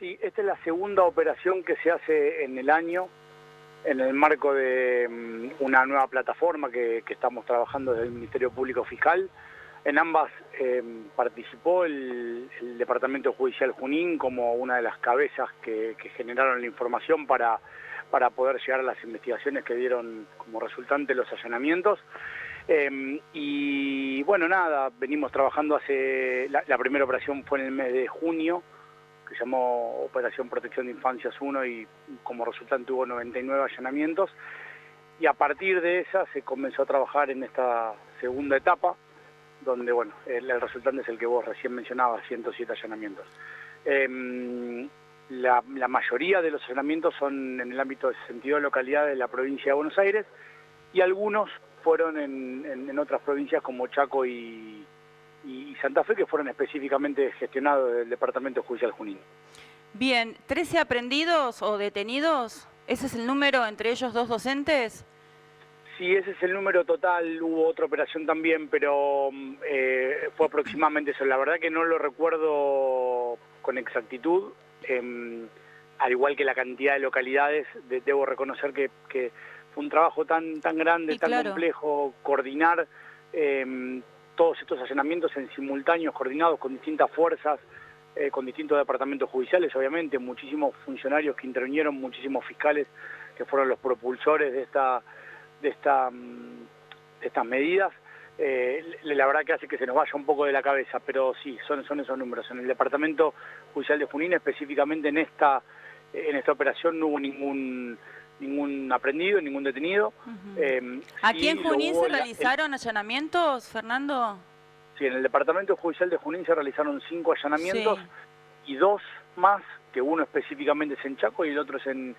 Sí, esta es la segunda operación que se hace en el año, en el marco de una nueva plataforma que estamos trabajando desde el Ministerio Público Fiscal. En ambas participó el Departamento Judicial Junín como una de las cabezas que generaron la información para poder llegar a las investigaciones que dieron como resultante los allanamientos. Y bueno, nada, venimos trabajando la primera operación fue en el mes de junio, que se llamó Operación Protección de Infancias 1 y como resultante hubo 99 allanamientos. Y a partir de esa se comenzó a trabajar en esta segunda etapa, donde bueno, el resultante es el que vos recién mencionabas, 107 allanamientos. La mayoría de los allanamientos son en el ámbito de 62 localidades de la provincia de Buenos Aires y algunos fueron en otras provincias como Chaco y Santa Fe, que fueron específicamente gestionados del Departamento Judicial Junín. Bien, ¿13 aprendidos o detenidos? ¿Ese es el número entre ellos 2 docentes? Sí, ese es el número total, hubo otra operación también, pero fue aproximadamente eso. La verdad que no lo recuerdo con exactitud, al igual que la cantidad de localidades, debo reconocer que fue un trabajo tan grande, tan claro, complejo, coordinar todos estos allanamientos en simultáneos, coordinados con distintas fuerzas, con distintos departamentos judiciales, obviamente, muchísimos funcionarios que intervinieron, muchísimos fiscales que fueron los propulsores de estas medidas. La verdad que hace que se nos vaya un poco de la cabeza, pero sí, son esos números. En el Departamento Judicial de Junín, específicamente en esta operación, no hubo ningún aprendido, ningún detenido. ¿Aquí en Junín se realizaron allanamientos, Fernando? Sí, en el Departamento Judicial de Junín se realizaron 5 allanamientos y 2 más, que uno específicamente es en Chaco y el otro es en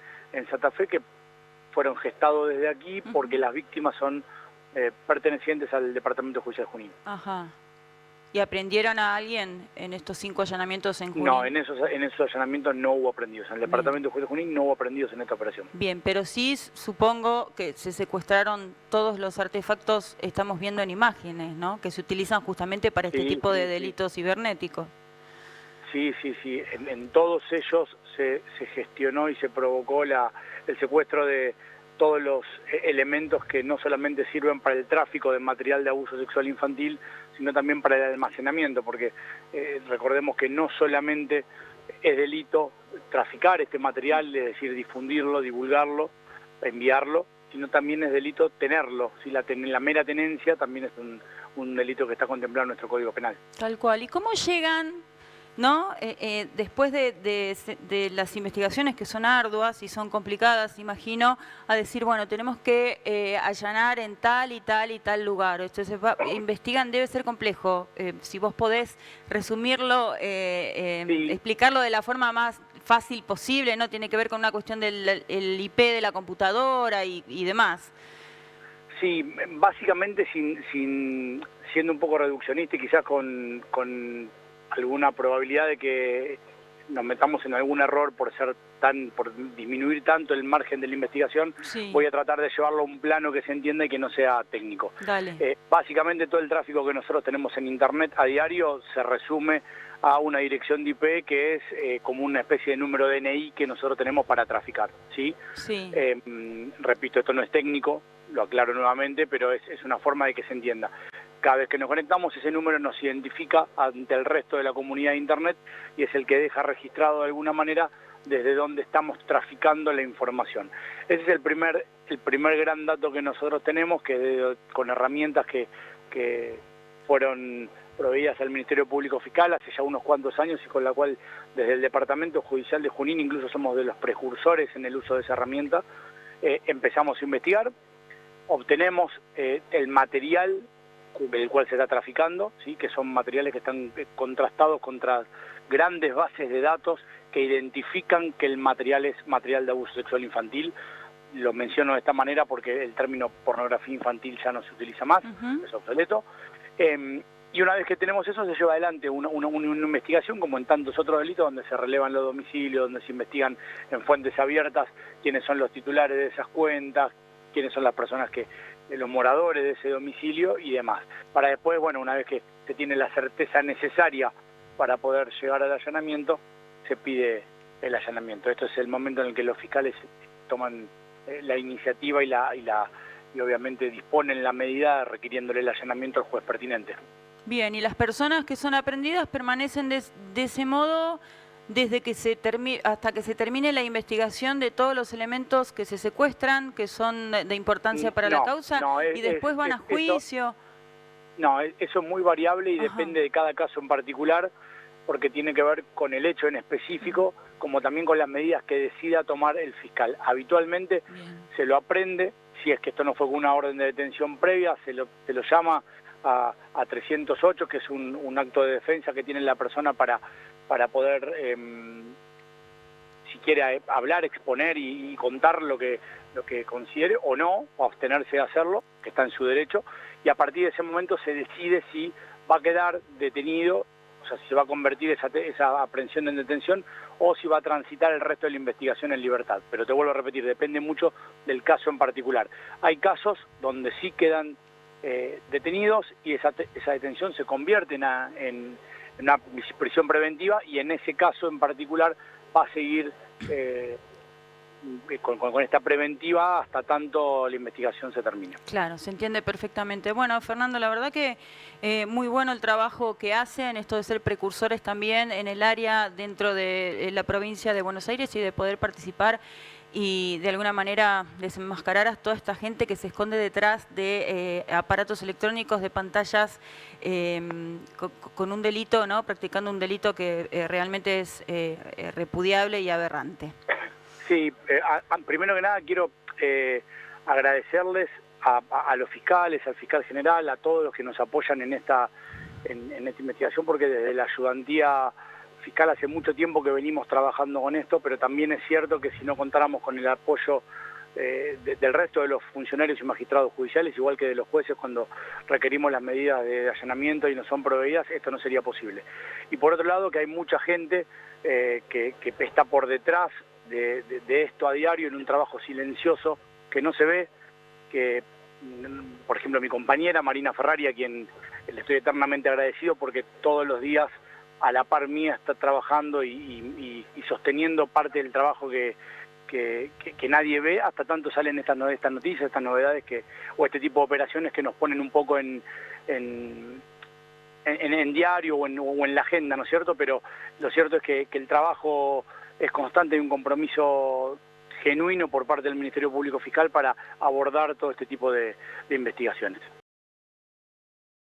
Santa Fe, que fueron gestados desde aquí porque las víctimas son pertenecientes al Departamento Judicial Junín. Ajá. ¿Y aprendieron a alguien en estos 5 allanamientos en Junín? No, en esos allanamientos no hubo aprendidos. En el Departamento Judicial Junín no hubo aprendidos en esta operación. Bien, pero sí supongo que se secuestraron todos los artefactos, estamos viendo en imágenes, ¿no? Que se utilizan justamente para este tipo de delitos cibernéticos. Sí. En todos ellos se gestionó y se provocó el secuestro de todos los elementos que no solamente sirven para el tráfico de material de abuso sexual infantil, sino también para el almacenamiento, porque recordemos que no solamente es delito traficar este material, es decir, difundirlo, divulgarlo, enviarlo, sino también es delito tenerlo. Si la mera tenencia también es un delito que está contemplado en nuestro Código Penal. Tal cual. ¿Y cómo llegan, no, después de las investigaciones que son arduas y son complicadas, imagino, a decir, bueno, tenemos que allanar en tal y tal lugar? Entonces investigan, debe ser complejo. Si vos podés resumirlo, explicarlo de la forma más fácil posible, ¿no? Tiene que ver con una cuestión del IP de la computadora y demás. Sí, básicamente siendo un poco reduccionista y quizás con alguna probabilidad de que nos metamos en algún error por disminuir tanto el margen de la investigación, voy a tratar de llevarlo a un plano que se entienda y que no sea técnico. Dale. Básicamente todo el tráfico que nosotros tenemos en Internet a diario se resume a una dirección de IP que es como una especie de número DNI que nosotros tenemos para traficar, ¿sí? Sí. Repito, esto no es técnico, lo aclaro nuevamente, pero es una forma de que se entienda. Cada vez que nos conectamos, ese número nos identifica ante el resto de la comunidad de Internet y es el que deja registrado de alguna manera desde donde estamos traficando la información. Ese es el primer gran dato que nosotros tenemos, que con herramientas que fueron proveídas al Ministerio Público Fiscal hace ya unos cuantos años y con la cual desde el Departamento Judicial de Junín incluso somos de los precursores en el uso de esa herramienta, empezamos a investigar, obtenemos el material del cual se está traficando, ¿sí? Que son materiales que están contrastados contra grandes bases de datos que identifican que el material es material de abuso sexual infantil. Lo menciono de esta manera porque el término pornografía infantil ya no se utiliza más, es obsoleto. Y una vez que tenemos eso, se lleva adelante una investigación, como en tantos otros delitos, donde se relevan los domicilios, donde se investigan en fuentes abiertas quiénes son los titulares de esas cuentas, quiénes son las personas los moradores de ese domicilio y demás. Para después, bueno, una vez que se tiene la certeza necesaria para poder llegar al allanamiento, se pide el allanamiento. Esto es el momento en el que los fiscales toman la iniciativa y obviamente disponen la medida requiriéndole el allanamiento al juez pertinente. Bien, y las personas que son aprehendidas permanecen de ese modo desde que hasta que se termine la investigación de todos los elementos que se secuestran, que son de importancia para la causa, y después van a juicio. Eso es muy variable y depende de cada caso en particular, porque tiene que ver con el hecho en específico, como también con las medidas que decida tomar el fiscal. Habitualmente se lo aprende, si es que esto no fue con una orden de detención previa, se lo llama a 308, que es un acto de defensa que tiene la persona para poder, si quiere hablar, exponer y contar lo que considere o no, o abstenerse de hacerlo, que está en su derecho, y a partir de ese momento se decide si va a quedar detenido, o sea, si se va a convertir esa aprehensión en detención o si va a transitar el resto de la investigación en libertad. Pero te vuelvo a repetir, depende mucho del caso en particular. Hay casos donde sí quedan detenidos y esa detención se convierte en una prisión preventiva, y en ese caso en particular va a seguir con esta preventiva hasta tanto la investigación se termine. Claro, se entiende perfectamente. Bueno, Fernando, la verdad que muy bueno el trabajo que hacen, esto de ser precursores también en el área dentro de la provincia de Buenos Aires y de poder participar y de alguna manera desenmascarar a toda esta gente que se esconde detrás de aparatos electrónicos, de pantallas, con un delito, ¿no? Practicando un delito que realmente es repudiable y aberrante. Sí, primero que nada quiero agradecerles a los fiscales, al fiscal general, a todos los que nos apoyan en esta investigación, porque desde la ayudantía fiscal hace mucho tiempo que venimos trabajando con esto, pero también es cierto que si no contáramos con el apoyo del resto de los funcionarios y magistrados judiciales, igual que de los jueces cuando requerimos las medidas de allanamiento y no son proveídas, esto no sería posible. Y por otro lado, que hay mucha gente que está por detrás de esto a diario en un trabajo silencioso que no se ve, que por ejemplo mi compañera Marina Ferrari, a quien le estoy eternamente agradecido porque todos los días a la par mía está trabajando y sosteniendo parte del trabajo que nadie ve, hasta tanto salen estas noticias, estas novedades o este tipo de operaciones que nos ponen un poco en diario o en la agenda, ¿no es cierto? Pero lo cierto es que el trabajo es constante y un compromiso genuino por parte del Ministerio Público Fiscal para abordar todo este tipo de investigaciones.